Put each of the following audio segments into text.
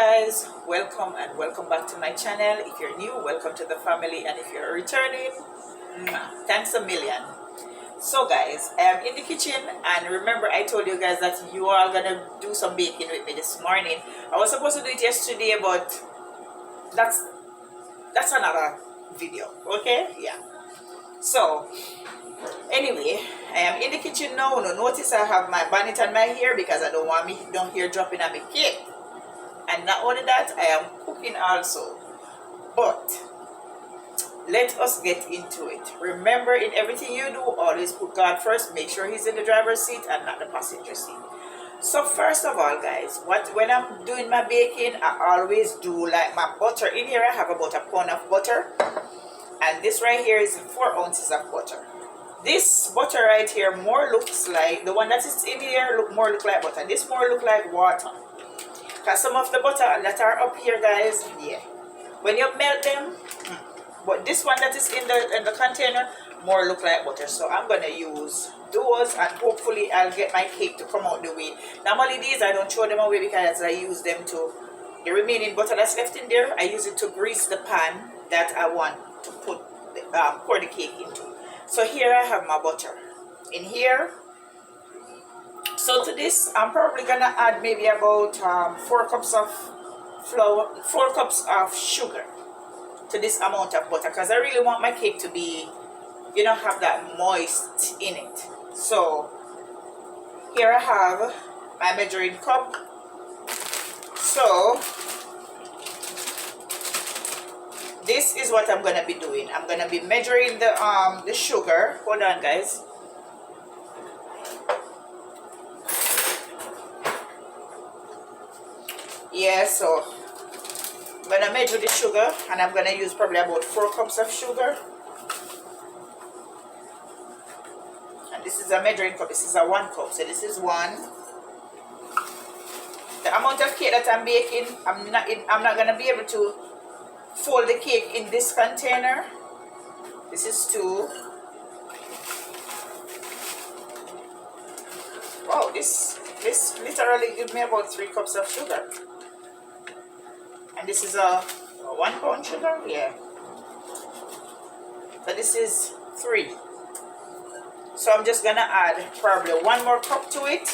guys, welcome and welcome back to my channel. If you're new, welcome to the family, and if you're returning, thanks a million. So guys, I am in the kitchen, and remember I told you guys that you are gonna do some baking with me this morning. I was supposed to do it yesterday, but that's another video. Okay, yeah. So anyway, I am in the kitchen now. No, notice I have my bonnet on my hair because I don't want me hair dropping on my cake. And not only that, I am cooking also. But let us get into it. Remember, in everything you do, always put God first. Make sure He's in the driver's seat and not the passenger seat. So first of all, guys, when I'm doing my baking, I always do like my butter. In here I have about a pound of butter, and this right here is 4 ounces of butter. This butter right here more looks like, the one that is in here look like butter. This more look like water. Because some of the butter that are up here, guys, yeah, when you melt them, but this one that is in the container more look like butter. So I'm gonna use those, and hopefully I'll get my cake to come out the way. Normally these I don't throw them away because I use them to, the remaining butter that's left in there, I use it to grease the pan that I want to put pour the cake into. So here I have my butter in here. So to this, I'm probably gonna add maybe about 4 cups of flour, 4 cups of sugar to this amount of butter, because I really want my cake to be, you know, have that moist in it. So here I have my measuring cup. So this is what I'm gonna be doing. I'm gonna be measuring the sugar. Hold on, guys. Yeah, so I'm gonna measure the sugar, and I'm gonna use probably about 4 cups of sugar. And this is a measuring cup. This is a 1 cup. So this is 1. The amount of cake that I'm baking, I'm not gonna be able to fold the cake in this container. This is 2. Wow, this literally gives me about 3 cups of sugar. And this is a 1 pound sugar, yeah. So this is 3. So I'm just gonna add probably 1 more cup to it.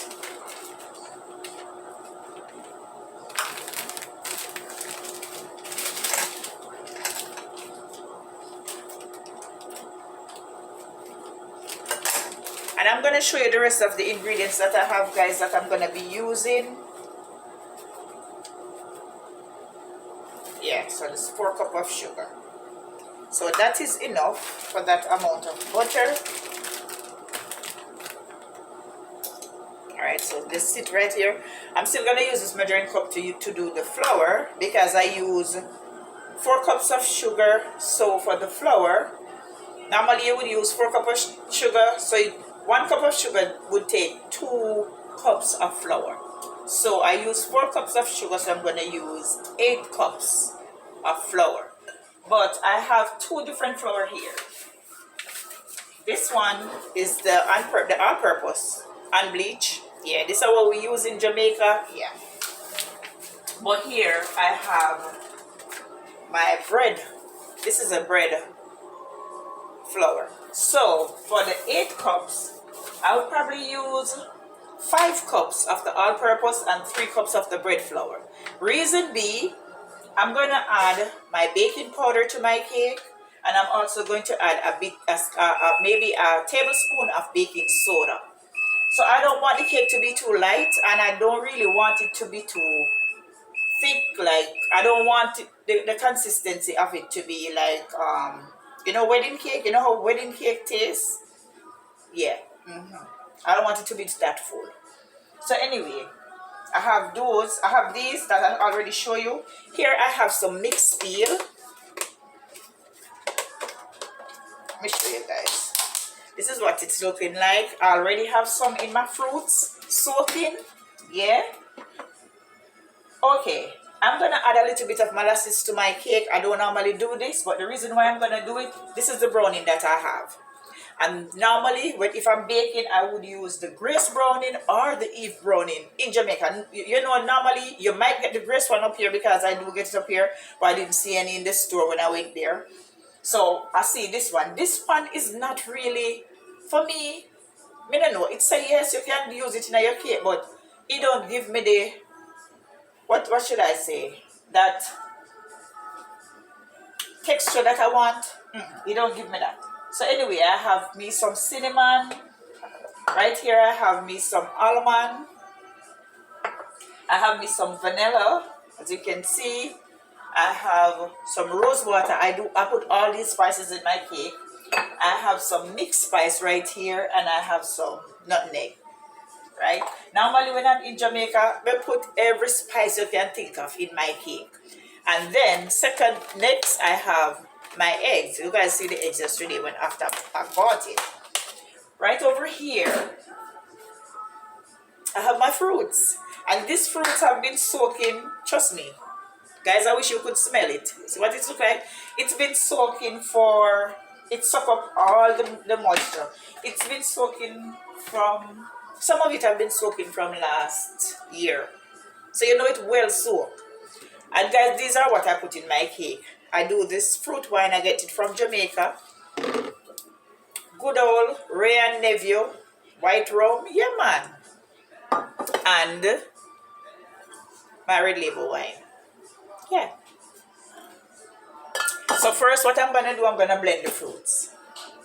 And I'm gonna show you the rest of the ingredients that I have, guys, that I'm gonna be using. Yeah, so this is 4 cups of sugar. So that is enough for that amount of butter. Alright, so this sit right here. I'm still gonna use this measuring cup to do the flour, because I use 4 cups of sugar. So for the flour, normally you would use 4 cups of sugar. So 1 cup of sugar would take 2 cups of flour. So I use 4 cups of sugar, so I'm going to use 8 cups of flour. But I have 2 different flour here. This one is the all-purpose, unbleached. Yeah, this is what we use in Jamaica. Yeah. But here I have my bread. This is a bread flour. So for the 8 cups, I would probably use 5 cups of the all-purpose and 3 cups of the bread flour. Reason B, I'm going to add my baking powder to my cake, and I'm also going to add maybe a tablespoon of baking soda. So I don't want the cake to be too light, and I don't really want it to be too thick. Like, I don't want the consistency of it to be like, you know, wedding cake. You know how wedding cake tastes? Yeah. I don't want it to be that full. So anyway, I have those. I have these that I already show you. Here I have some mixed peel. Let me show you guys. This is what it's looking like. I already have some in my fruits soaking. Yeah. Okay. I'm going to add a little bit of molasses to my cake. I don't normally do this, but the reason why I'm going to do it, this is the browning that I have. And normally, if I'm baking, I would use the Grace Browning or the Eve Browning in Jamaica. You know, normally you might get the Grace one up here because I do get it up here, but I didn't see any in the store when I went there. So I see this one. This one is not really for me. I don't know. It say yes, you can use it in your cake, but it don't give me the what should I say? That texture that I want. It don't give me that. So anyway, I have me some cinnamon. Right here I have me some almond. I have me some vanilla. As you can see, I have some rose water. I put all these spices in my cake. I have some mixed spice right here, and I have some nutmeg. Right? Normally when I'm in Jamaica, I put every spice you can think of in my cake. And then next I have my eggs. You guys see the eggs yesterday when after I bought it. Right over here, I have my fruits. And these fruits have been soaking, trust me. Guys, I wish you could smell it. See what it looks like? It's been soaking it soak up all the moisture. It's been soaking from, some of it have been soaking from last year. So you know it well soaked. And guys, these are what I put in my cake. I do this fruit wine, I get it from Jamaica. Good old Ray and Nephew, white rum, yeah man. And my red label wine. Yeah. So first what I'm gonna do, I'm gonna blend the fruits.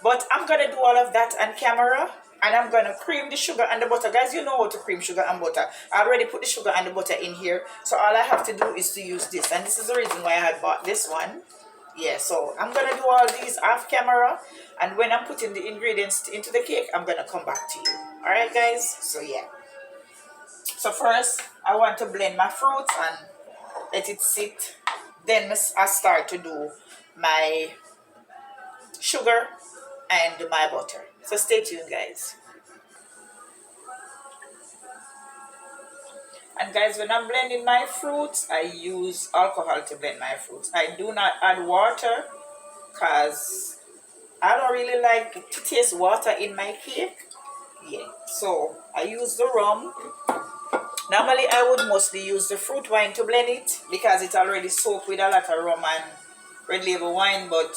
But I'm gonna do all of that on camera, and I'm gonna cream the sugar and the butter. Guys, you know how to cream sugar and butter. I already put the sugar and the butter in here. So all I have to do is to use this. And this is the reason why I had bought this one. Yeah, so I'm gonna do all these off camera, and when I'm putting the ingredients into the cake, I'm gonna come back to you. Alright guys, so yeah. So first I want to blend my fruits and let it sit. Then I start to do my sugar and my butter. So stay tuned guys. And guys, when I'm blending my fruits, I use alcohol to blend my fruits. I do not add water because I don't really like to taste water in my cake. Yeah, so I use the rum. Normally I would mostly use the fruit wine to blend it because it's already soaked with a lot of rum and red label wine, but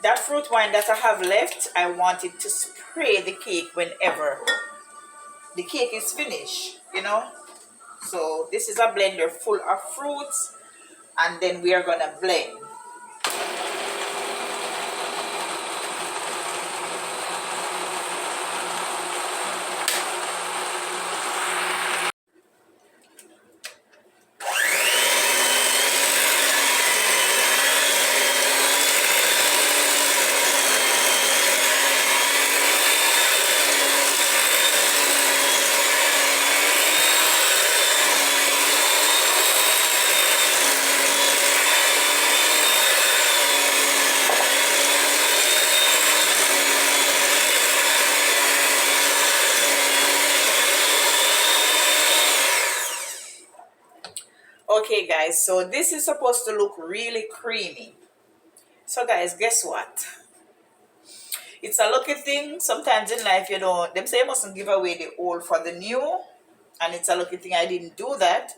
that fruit wine that I have left, I want it to spray the cake whenever the cake is finished, you know. So this is a blender full of fruits, and then we are gonna blend. Okay guys, so this is supposed to look really creamy. So guys, guess what? It's a lucky thing. Sometimes in life, you know, them say you mustn't give away the old for the new. And it's a lucky thing I didn't do that.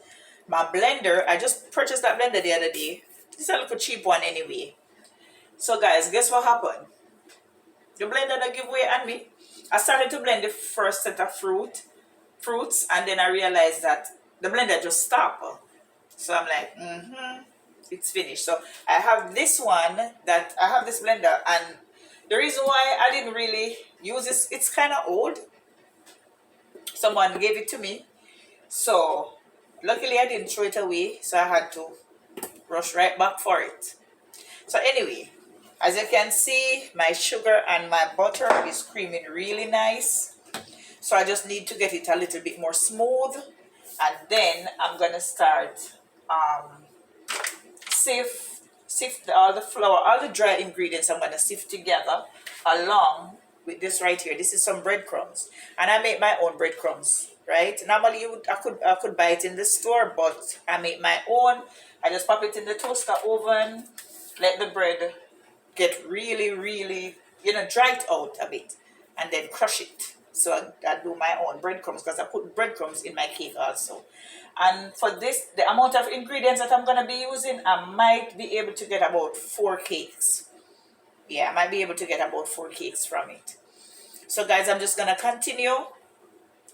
My blender, I just purchased that blender the other day. It's a little cheap one anyway. So guys, guess what happened? The blender that give away on me. I started to blend the first set of fruits, and then I realized that the blender just stopped. So I'm like, it's finished. So I have this blender, and the reason why I didn't really use this, it's kind of old. Someone gave it to me. So luckily I didn't throw it away, so I had to rush right back for it. So anyway, as you can see, my sugar and my butter is creaming really nice. So I just need to get it a little bit more smooth, and then I'm gonna start sift all the flour, all the dry ingredients. I'm gonna sift together along with this right here. This is some breadcrumbs, and I make my own breadcrumbs. Right? Normally I could buy it in the store, but I make my own. I just pop it in the toaster oven, let the bread get really dry it out a bit and then crush it. So I do my own breadcrumbs because I put breadcrumbs in my cake also. And for this, the amount of ingredients that I'm going to be using, I might be able to get about 4 cakes. Yeah, I might be able to get about 4 cakes from it. So guys, I'm just going to continue.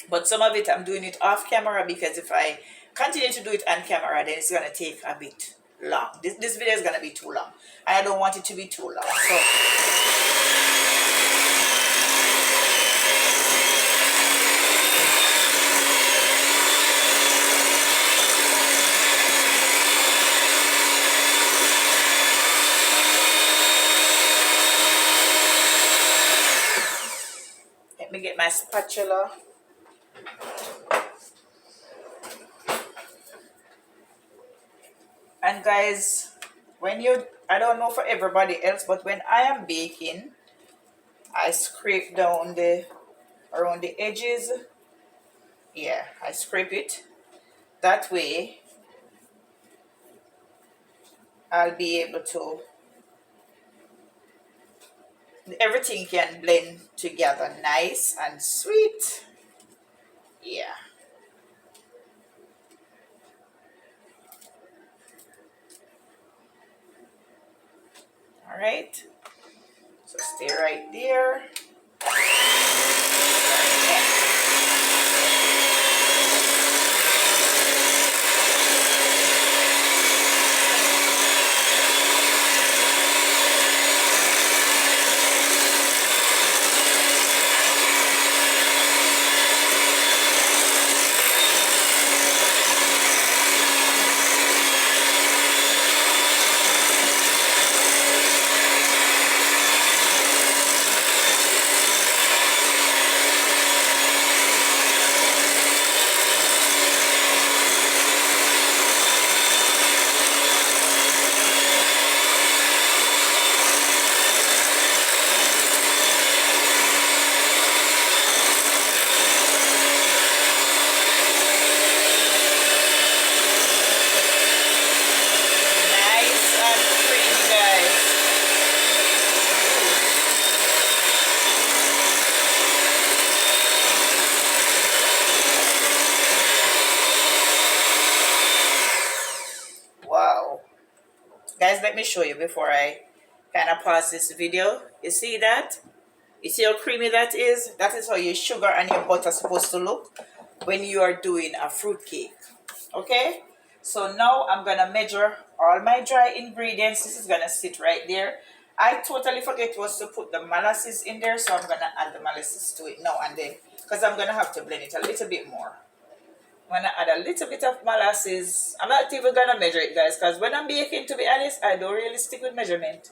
But some of it I'm doing it off camera because if I continue to do it on camera, then it's going to take a bit long. This video is going to be too long. And I don't want it to be too long. So let me get my spatula. And guys, I don't know for everybody else, but when I am baking, I scrape down around the edges. Yeah, I scrape it. That way, I'll be able to, everything can blend together nice and sweet. Yeah. All right. So stay right there. Wow. Guys, let me show you before I kind of pause this video. You see that? You see how creamy that is? That is how your sugar and your butter are supposed to look when you are doing a fruit cake. Okay? So now I'm going to measure all my dry ingredients. This is going to sit right there. I totally forget was to put the molasses in there, so I'm going to add the molasses to it now and then, because I'm going to have to blend it a little bit more. I'm going to add a little bit of molasses. I'm not even going to measure it, guys, because when I'm baking, to be honest, I don't really stick with measurement.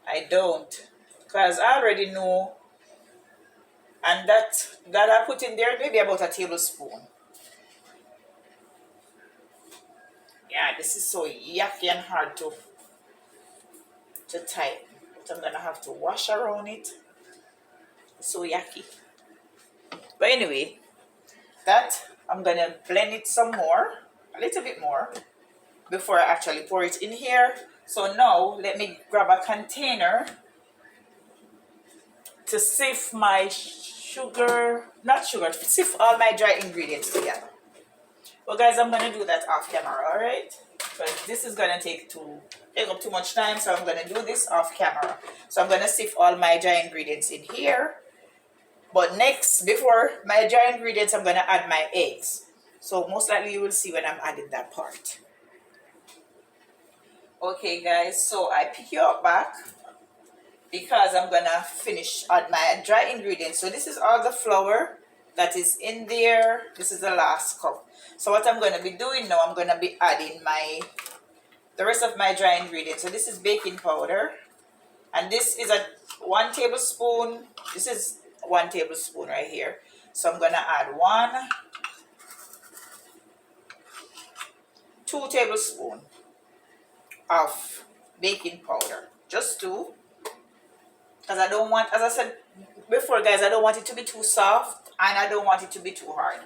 I don't, because I already know. And that I put in there, maybe about a tablespoon. Yeah, this is so yucky and hard to type. But I'm going to have to wash around it. It's so yucky. But anyway, that I'm going to blend it some more, a little bit more, before I actually pour it in here. So now, let me grab a container to sift my sift all my dry ingredients together. Well, guys, I'm going to do that off camera, alright? Because this is going to take up too much time, so I'm going to do this off camera. So I'm going to sift all my dry ingredients in here. But next, before my dry ingredients, I'm going to add my eggs. So most likely you will see when I'm adding that part. Okay, guys, so I pick you up back because I'm going to finish add my dry ingredients. So this is all the flour that is in there. This is the last cup. So what I'm going to be doing now, I'm going to be adding the rest of my dry ingredients. So this is baking powder. And this is 1 tablespoon. This is 1 tablespoon right here. So I'm going to add 2 tablespoons of baking powder. Just 2. Because I don't want, as I said before, guys, I don't want it to be too soft and I don't want it to be too hard.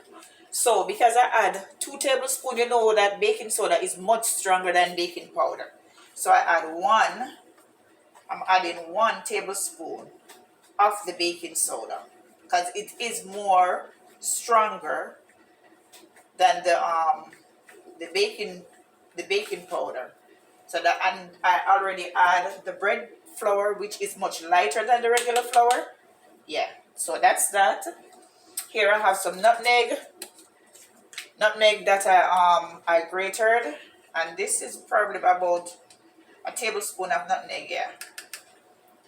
So because I add 2 tablespoons, you know that baking soda is much stronger than baking powder. So I add 1 I'm adding 1 tablespoon of the baking soda because it is more stronger than the baking powder. So that, and I already add the bread flour, which is much lighter than the regular flour. Yeah, so that's that. Here I have some nutmeg that I grated, and this is probably about a tablespoon of nutmeg. Yeah,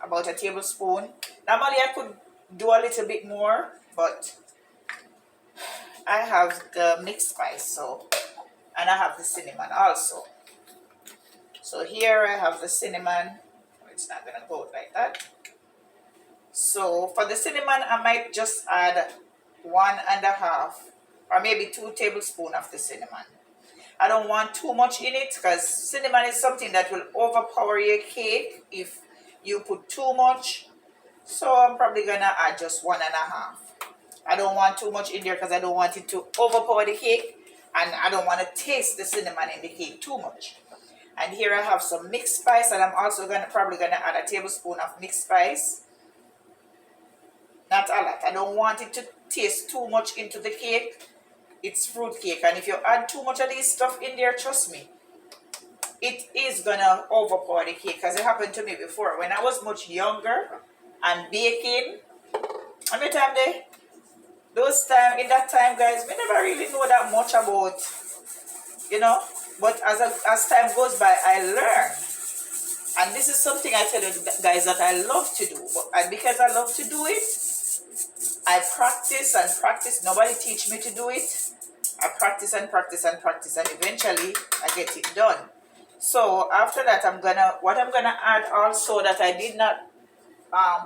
about a tablespoon. Normally I could do a little bit more, but I have the mixed spice, so, and I have the cinnamon also. So here I have the cinnamon. It's not gonna go like that. So for the cinnamon, I might just add 1.5 or maybe 2 tablespoons of the cinnamon. I don't want too much in it because cinnamon is something that will overpower your cake if you put too much. So I'm probably gonna add just 1.5. I don't want too much in there because I don't want it to overpower the cake, and I don't want to taste the cinnamon in the cake too much. And here I have some mixed spice, and I'm also probably gonna add a tablespoon of mixed spice. Not a lot. I don't want it to taste too much into the cake. It's fruit cake, and if you add too much of this stuff in there, trust me, it is gonna overpower the cake. Because it happened to me before when I was much younger and baking. How many times there? Those time, in that time, guys, we never really know that much about, you know. But as time goes by, I learn. And this is something I tell you guys that I love to do. And because I love to do it, I practice and practice. Nobody teach me to do it. I practice and practice and practice, and eventually I get it done. So after that, what I'm gonna add also that I did not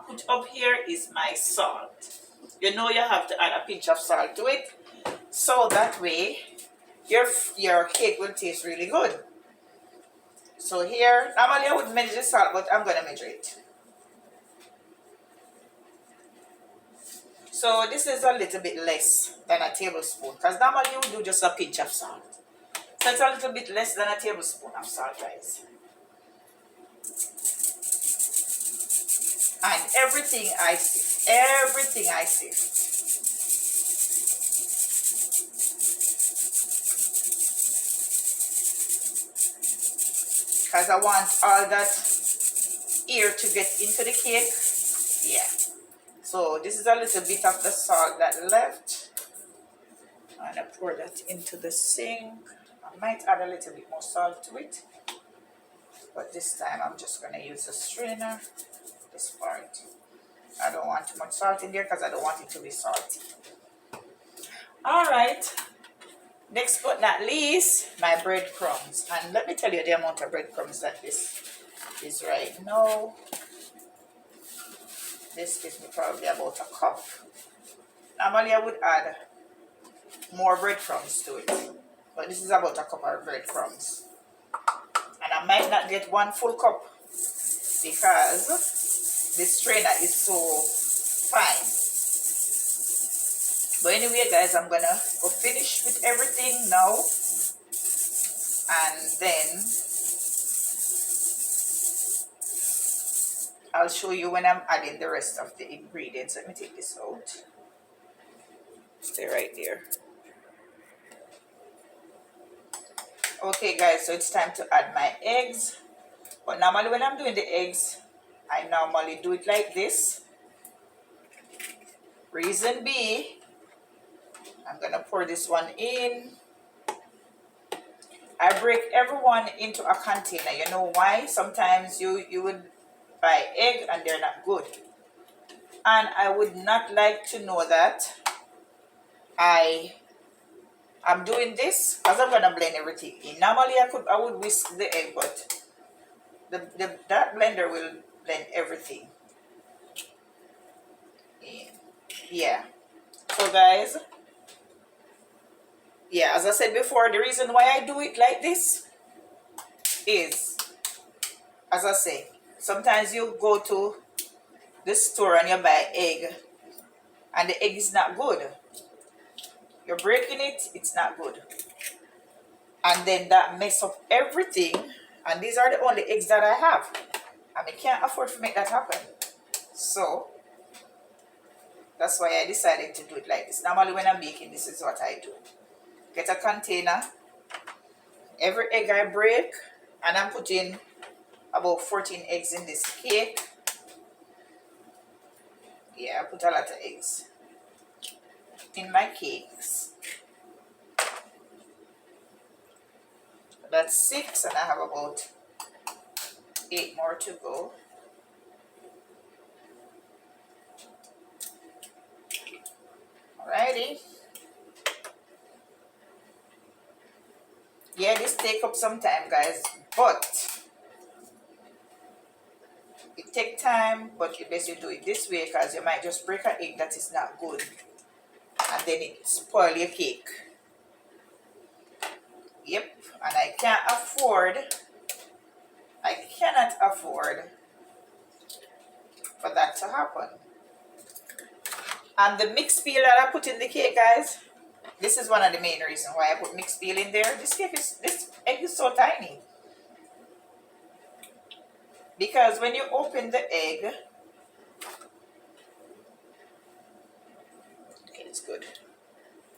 put up here is my salt. You know you have to add a pinch of salt to it, so that way your cake will taste really good. So here, normally I would measure the salt, but I'm gonna measure it. So this is a little bit less than a tablespoon, because normally you would do just a pinch of salt. So it's a little bit less than a tablespoon of salt, guys. And everything I sift. Because I want all that air to get into the cake. Yeah. So this is a little bit of the salt that left. And I pour that into the sink. I might add a little bit more salt to it. But this time I'm just going to use a strainer. This part. I don't want too much salt in there because I don't want it to be salty. Alright. Next but not least, my breadcrumbs. And let me tell you the amount of breadcrumbs that this is right now. This gives me probably about a cup. Normally I would add more breadcrumbs to it. But this is about a cup of breadcrumbs. And I might not get 1 full cup because this strainer is so fine. But anyway, guys, I'm gonna go finish with everything now, and then I'll show you when I'm adding the rest of the ingredients. Let me take this out. Stay right there. Okay, guys, so it's time to add my eggs. But normally when I'm doing the eggs, I normally do it like this. Reason B, I'm gonna pour this one in. I break everyone into a container. You know why? Sometimes you would buy egg and they're not good. And I would not like to know that I'm doing this because I'm gonna blend everything in. Normally I would whisk the egg, but that blender will blend everything in. Yeah. So guys, yeah, as I said before, the reason why I do it like this is, as I say, sometimes you go to the store and you buy egg and the egg is not good. You're breaking it, it's not good. And then that mess up everything. And these are the only eggs that I have. and I can't afford to make that happen. So that's why I decided to do it like this. Normally when I'm baking, this is what I do. Get a container, every egg I break, and I'm putting about 14 eggs in this cake. Yeah, I put a lot of eggs in my cakes. That's 6, and I have about 8 more to go. Alrighty. Yeah, this take up some time, guys, but it take time, but you best you do it this way because you might just break an egg that is not good and then it spoil your cake. Yep, and I cannot afford for that to happen. And the mixed peel that I put in the cake, guys, this is one of the main reasons why I put mixed peel in there. This egg is so tiny. Because when you open the egg, okay, it's good.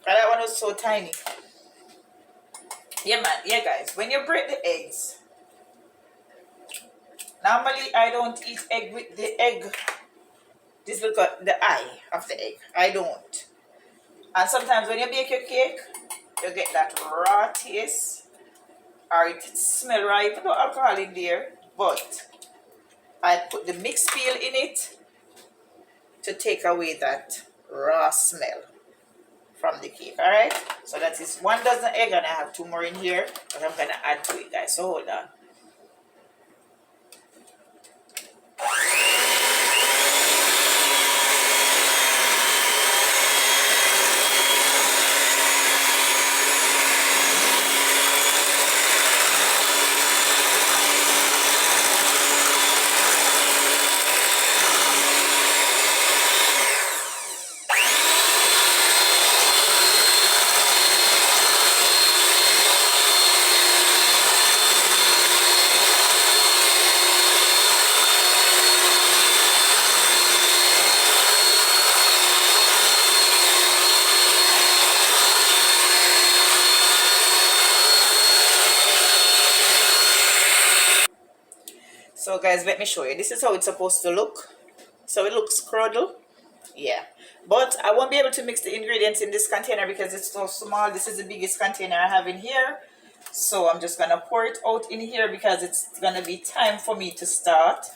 But that one was so tiny. Yeah, man. Yeah, guys. When you break the eggs, normally I don't eat egg with the egg. This look at the eye of the egg. I don't. And sometimes when you bake your cake, you get that raw taste, or it smell raw. You put no alcohol in there, but I put the mixed peel in it to take away that raw smell from the cake. All right. So that is 1 dozen egg, and I have 2 more in here that I'm gonna add to it, guys. So hold on. So guys, let me show you. This is how it's supposed to look. So it looks curdle. Yeah. But I won't be able to mix the ingredients in this container because it's so small. This is the biggest container I have in here. So I'm just going to pour it out in here because it's going to be time for me to start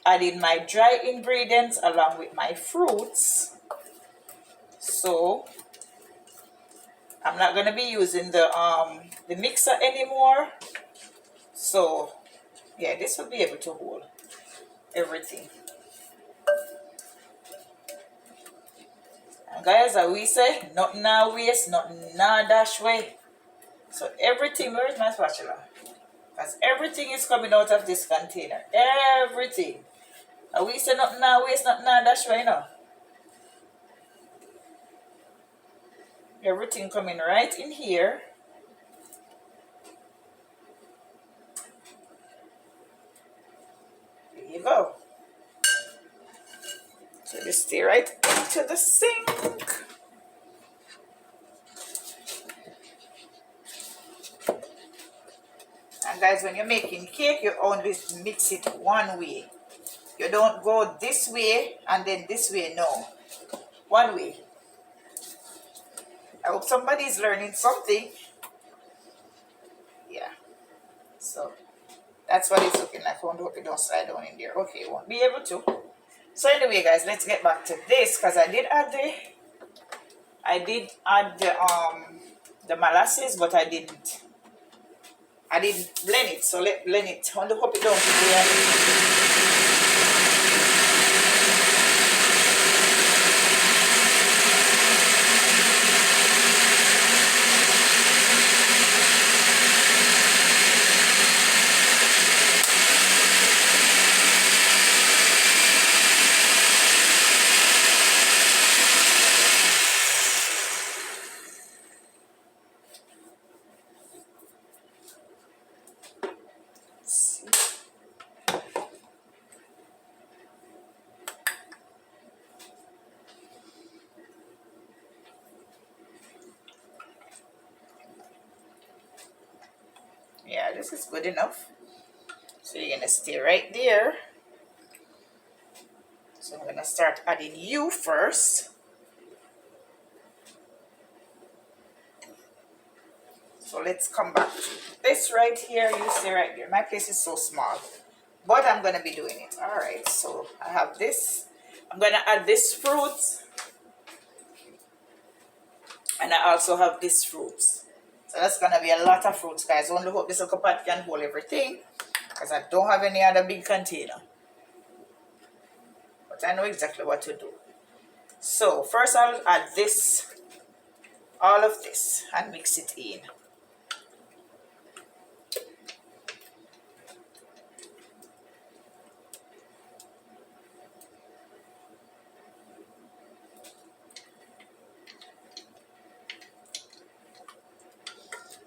adding my dry ingredients along with my fruits. So I'm not going to be using the mixer anymore. So yeah, this will be able to hold everything. And guys, as we say, nothing now waste, nothing now dash way. So everything, where is my spatula? Because everything is coming out of this container. Everything. And we say nothing now waste, nothing now dash way, you know. Everything coming right in here. There you go. So just stay right into the sink. And guys, when you're making cake, you only mix it one way. You don't go this way and then this way, no. One way. I hope somebody is learning something. Yeah. So that's what it's looking like. I hope it don't slide down in there. Okay, won't be able to. So anyway, guys, let's get back to this because I did add the molasses, but I didn't blend it. So let's blend it. I hope it don't blend. this is good enough. So you're gonna stay right there. So I'm gonna start adding you first. So let's come back to this right here. You stay right there. My place is so small, but I'm gonna be doing it. All right, so I have this. I'm gonna add this fruit, and I also have this fruit. So that's gonna be a lot of fruits, guys. Only hope this little pot can hold everything, because I don't have any other big container. But I know exactly what to do. So first I'll add this, all of this, and mix it in.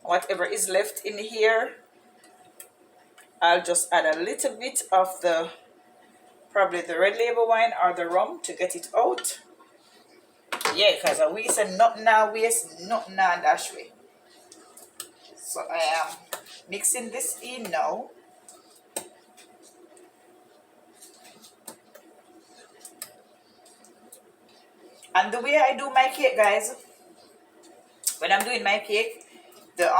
Whatever is left in here, I'll just add a little bit of the, probably the red label wine or the rum to get it out. Yeah, because we said nothing now waste, nothing now dash way. So I am mixing this in now. And the way I do my cake, guys, when I'm doing my cake, the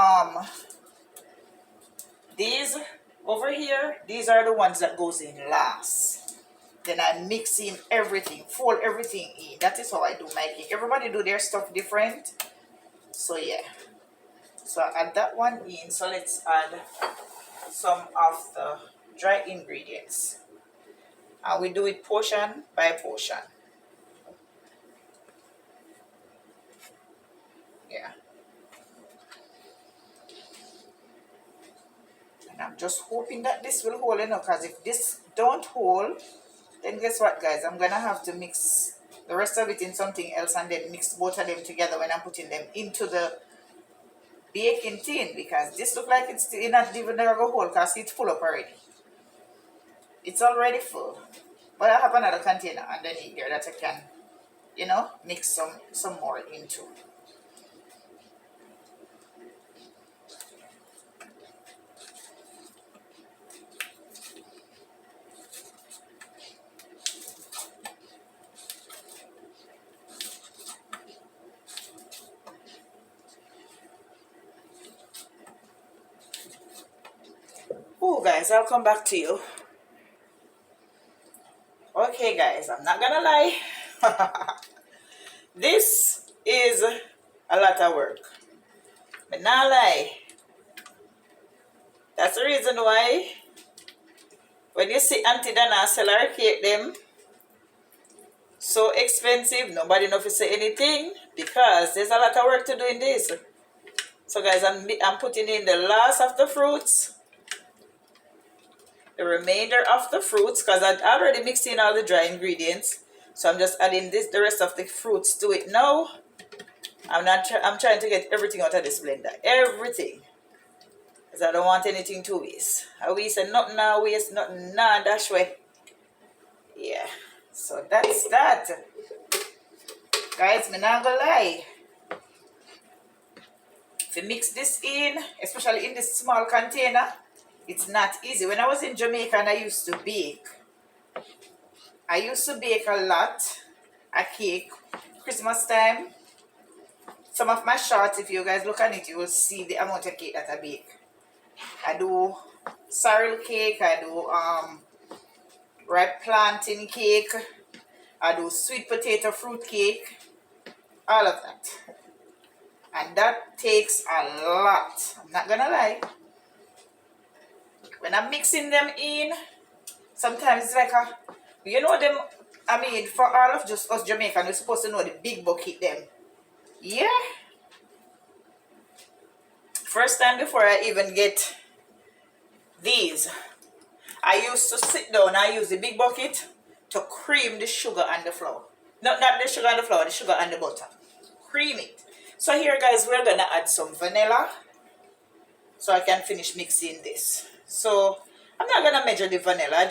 these over here, these are the ones that goes in last. Then I mix in everything, fold everything in. That is how I do my cake. Everybody do their stuff different. So yeah. So I add that one in. So let's add some of the dry ingredients. And we do it portion by portion. Yeah. And I'm just hoping that this will hold enough, because if this don't hold, then guess what, guys? I'm gonna have to mix the rest of it in something else and then mix both of them together when I'm putting them into the baking tin, because this look like it's still not even gonna go hold because it's full up already. It's already full. But I have another container underneath there that I can, you know, mix some more into. Oh, guys, I'll come back to you. Okay, guys, I'm not gonna lie. This is a lot of work. But not lie. That's the reason why when you see Auntie Dana sell her cake them so expensive, nobody know if you say anything, because there's a lot of work to do in this. So guys, I'm putting in the last of the fruits, the remainder of the fruits, because I already mixed in all the dry ingredients. So I'm just adding the rest of the fruits to it now. I'm trying to get everything out of this blender, everything, because I don't want anything to waste. I waste nothing now, waste nothing now, dash way. Yeah, so that's that, guys. Me not gonna lie, to mix this in, especially in this small container, it's not easy. When I was in Jamaica and I used to bake a lot, a cake, Christmas time. Some of my shorts, if you guys look at it, you will see the amount of cake that I bake. I do sorrel cake, I do ripe plantain cake, I do sweet potato fruit cake, all of that. And that takes a lot. I'm not gonna lie. When I'm mixing them in, sometimes it's like you know them, I mean, for all of just us Jamaican, we're supposed to know the big bucket them. Yeah. First time before I even get these, I used to sit down, I use the big bucket to cream the sugar and the flour. No, not the sugar and the flour, the sugar and the butter. Cream it. So here, guys, we're gonna add some vanilla so I can finish mixing this. So I'm not gonna measure the vanilla.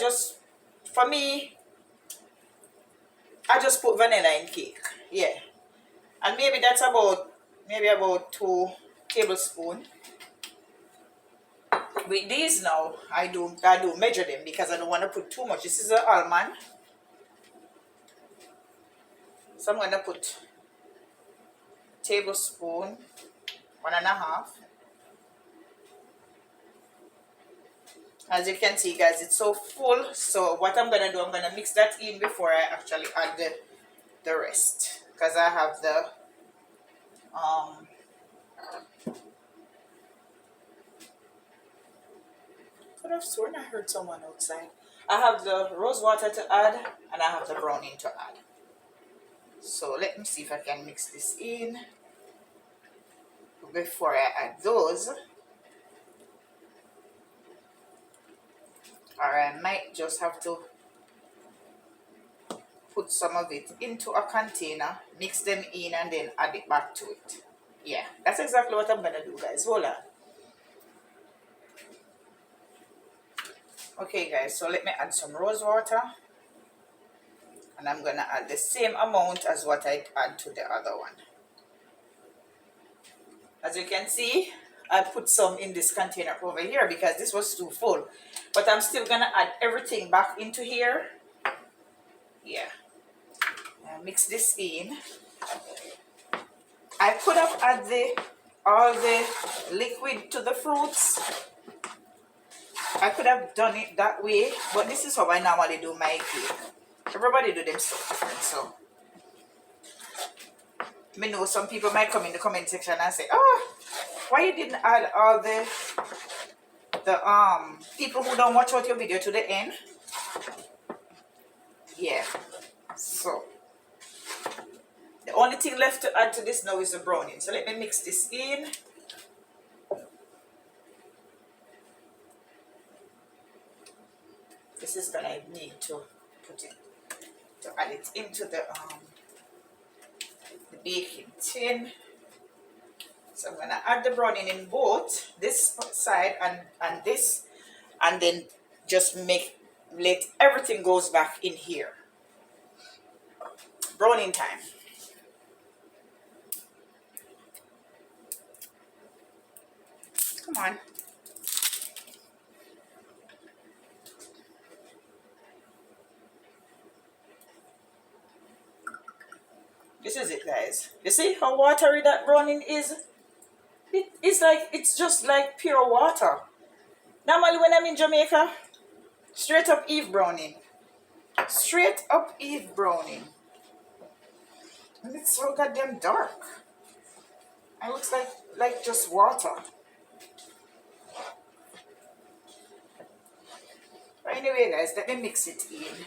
For me, I just put vanilla in cake. Yeah. And maybe that's about 2 tablespoons. With these now, I do measure them because I don't want to put too much. This is an almond, so I'm gonna put tablespoon, 1.5. As you can see, guys, it's so full. So what I'm gonna do, I'm gonna mix that in before I actually add the rest, because I have the could have sworn I heard someone outside. I have the rose water to add, and I have the browning to add. So let me see if I can mix this in before I add those. Or I might just have to put some of it into a container, mix them in, and then add it back to it. Yeah, that's exactly what I'm gonna do, guys. Hold on. Okay, guys, so let me add some rose water, and I'm gonna add the same amount as what I add to the other one. As you can see, I put some in this container over here because this was too full, but I'm still gonna add everything back into here. Yeah, mix this in. I could have added all the liquid to the fruits. I could have done it that way, but this is how I normally do my cake. Everybody do them stuff different, so me know some people might come in the comment section and say, "Oh, why you didn't add all the people who don't watch out your video to the end?" Yeah, so the only thing left to add to this now is the browning. So let me mix this in. This is gonna need to add it into the baking tin. So I'm gonna add the browning in both this side and this, and then just let everything goes back in here. Browning time. Come on. This is it, guys. You see how watery that browning is? It's just like pure water. Normally when I'm in Jamaica, straight up Eve browning. Straight up Eve browning. And it's so goddamn dark. It looks like just water. But anyway, guys, let me mix it in.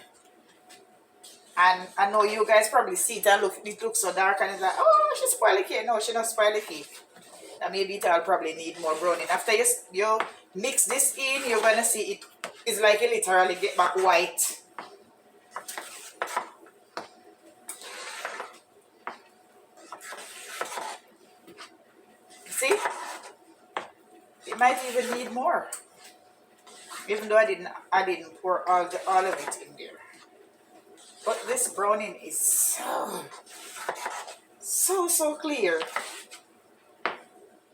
And I know you guys probably see it and it looks so dark, and it's like, oh, she spoiled the cake. No, she not spoiled the cake. And maybe it'll probably need more browning. After you mix this in, you're gonna see it is like it literally get back white. See? It might even need more. Even though I didn't pour all of it in there. But this browning is so clear.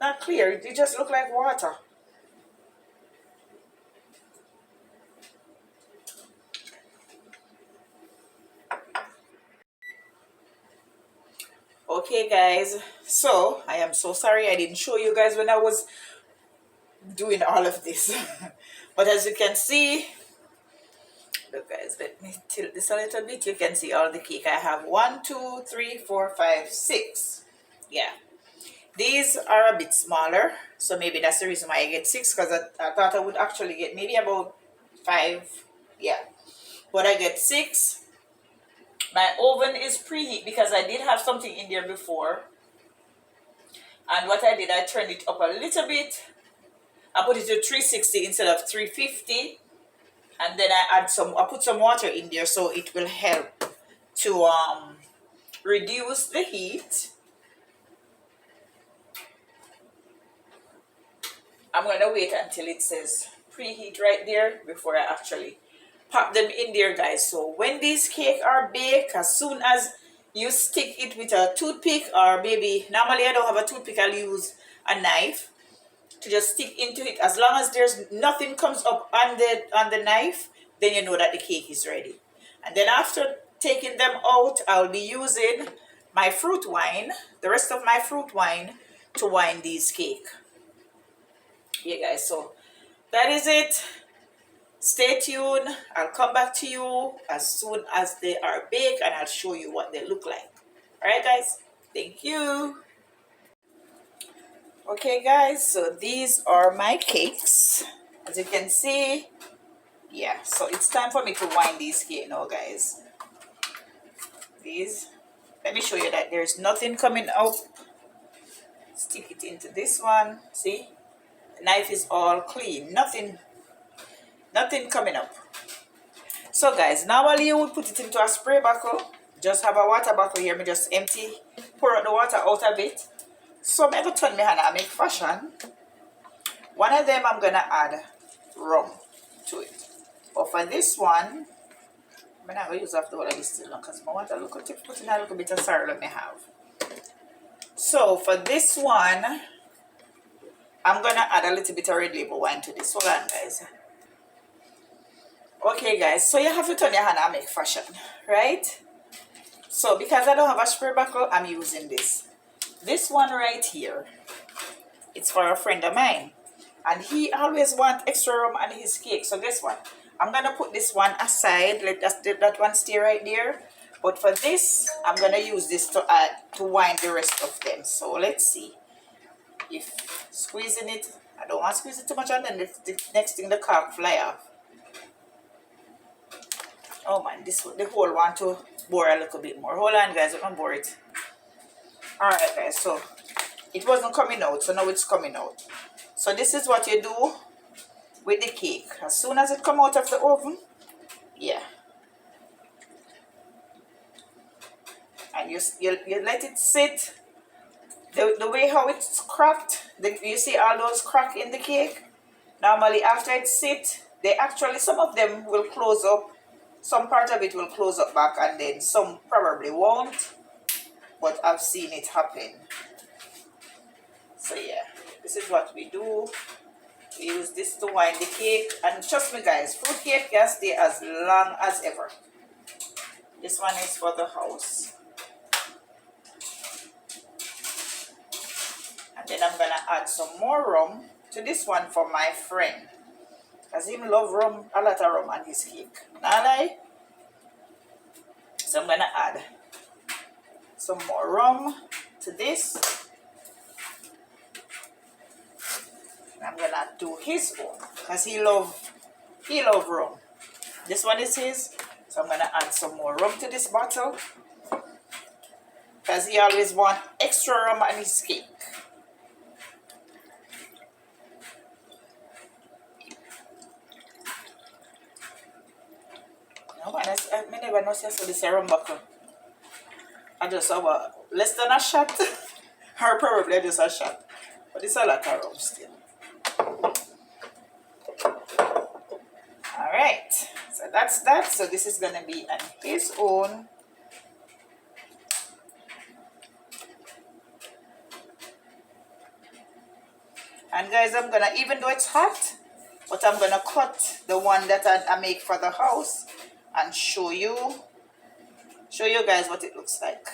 Not clear, it just look like water. Okay, guys, so I am so sorry I didn't show you guys when I was doing all of this. But as you can see, look, guys, let me tilt this a little bit. You can see all the cake. I have 1, 2, 3, 4, 5, 6. Yeah, these are a bit smaller, so maybe that's the reason why I get 6, because I thought I would actually get maybe about 5. Yeah, but I get 6. My oven is preheat because I did have something in there before, and what I did, I turned it up a little bit. I put it to 360 instead of 350, and then I put some water in there so it will help to reduce the heat. I'm gonna wait until it says preheat right there before I actually pop them in there, guys. So when these cakes are baked, as soon as you stick it with a toothpick, or maybe normally I don't have a toothpick, I'll use a knife to just stick into it. As long as there's nothing comes up on the knife, then you know that the cake is ready. And then after taking them out, I'll be using my fruit wine, the rest of my fruit wine, to wine these cake. Yeah, guys, so that is it. Stay tuned. I'll come back to you as soon as they are baked and I'll show you what they look like. All right, guys. Thank you. Okay, guys, so these are my cakes. As you can see, yeah, so it's time for me to wind these cake now, guys. These, let me show you that there's nothing coming out. Stick it into this one. See, the knife is all clean. Nothing coming up. So guys, normally you would put it into a spray bottle. Just have a water bottle here. Me just empty, pour out the water out of it. So I'm going to turn my hand and make fashion. One of them I'm going to add rum to it. But for this one, I'm not going to use up the whole of this still because I want to look at it, put in a little bit of sorrel let me have. So for this one, I'm going to add a little bit of red label wine to this. Hold on, guys. Okay, guys, so you have to turn your hand and make fashion, right? So because I don't have a spray bottle, I'm using this. This one right here, it's for a friend of mine. And he always wants extra rum on his cake. So guess what? I'm going to put this one aside. Let that one stay right there. But for this, I'm going to use this to add, to wind the rest of them. So let's see. If squeezing it, I don't want to squeeze it too much and then the next thing the cork fly off. Oh man, the whole want to bore a little bit more. Hold on, guys, I can bore it. Alright, guys, so it wasn't coming out, so now it's coming out. So this is what you do with the cake. As soon as it come out of the oven, yeah, and you let it sit. The way how it's cracked, you see all those crack in the cake. Normally after it sit, they actually, some of them will close up. Some part of it will close up back and then some probably won't. But I've seen it happen. So yeah, this is what we do. We use this to wind the cake. And trust me guys, fruit cake can stay as long as ever. This one is for the house. And then I'm going to add some more rum to this one for my friend. Because him love rum, a lot of rum on his cake. Not lie? So I'm going to add some more rum to this. I'm going to do his own. Because he love rum. This one is his. So I'm going to add some more rum to this bottle. Because he always want extra rum on his cake. I never know so this rum buckle. I just have less than a shot. Or probably just a shot. But it's a lot of rum still. Alright. So that's that. So this is going to be on his own. And guys, I'm going to, even though it's hot, but I'm going to cut the one that I make for the house and show you guys what it looks like.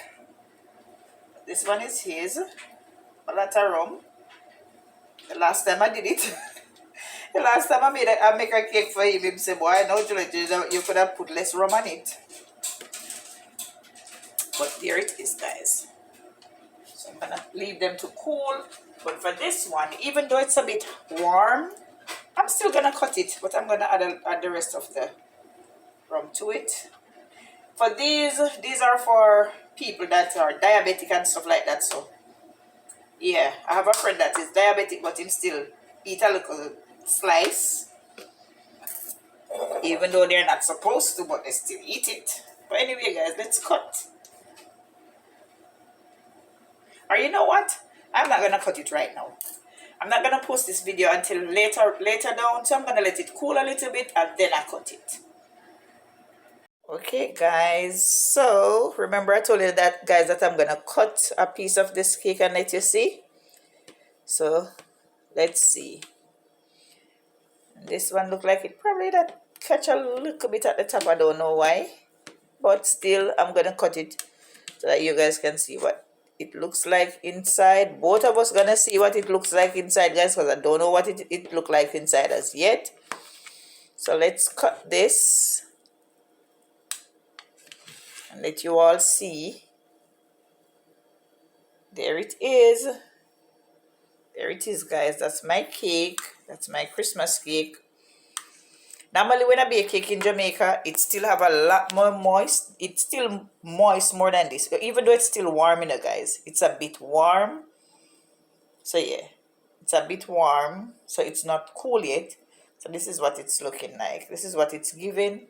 This one is his. A lot of rum. The last time I did it, the last time I make a cake for him, he said, boy, I know you could have put less rum on it. But there it is, guys. So I'm going to leave them to cool. But for this one, even though it's a bit warm, I'm still going to cut it. But I'm going to add the rest of the rum to it. For these are for people that are diabetic and stuff like that. So, yeah, I have a friend that is diabetic, but him still eat a little slice. Even though they're not supposed to, but they still eat it. But anyway, guys, let's cut. Or you know what? I'm not going to cut it right now. I'm not going to post this video until later down. So I'm going to let it cool a little bit and then I cut it. Okay, guys. So, remember I told you that, guys, that I'm going to cut a piece of this cake and let you see. So, Let's see. This one look like it probably that catch a little bit at the top. I don't know why, but still I'm gonna cut it so that you guys can see what it looks like inside. Both of us gonna see what it looks like inside, guys, because I don't know what it look like inside as yet. So let's cut this and let you all see. There it is. There it is, guys. That's my cake. That's my Christmas cake. Normally when I bake cake in Jamaica, it still have a lot more moist. It's still moist more than this. Even though it's still warm, guys. It's a bit warm. So yeah, it's a bit warm. So it's not cool yet. So this is what it's looking like. This is what it's giving.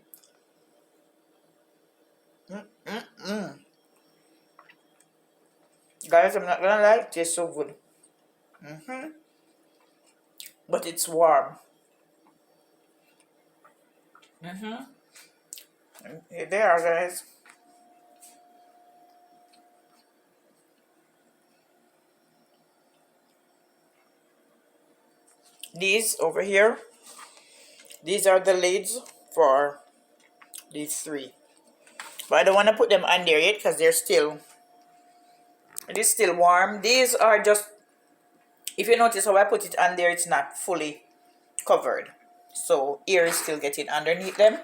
Guys, I'm not gonna lie, it tastes so good. But it's warm. Here they are, guys. These over here, these are the lids for these three. But I don't want to put them on there yet because it is still warm. These are just, if you notice how I put it on there, it's not fully covered. So air is still getting underneath them.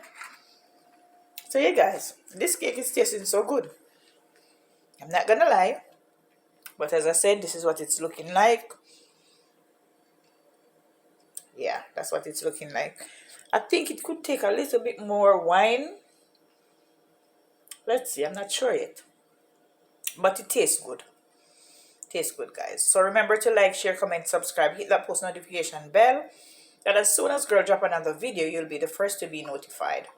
So yeah, guys, this cake is tasting so good. I'm not gonna lie. But as I said, this is what it's looking like. Yeah, that's what it's looking like. I think it could take a little bit more wine. Let's see, I'm not sure yet. But it tastes good. Tastes good, guys. So remember to like, share, comment, subscribe, hit that post notification bell. That as soon as girl drop another video, you'll be the first to be notified.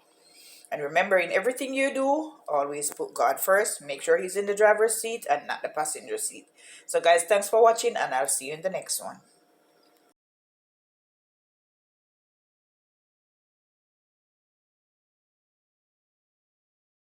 And remember, in everything you do, always put God first. Make sure he's in the driver's seat and not the passenger seat. So guys, thanks for watching, and I'll see you in the next one.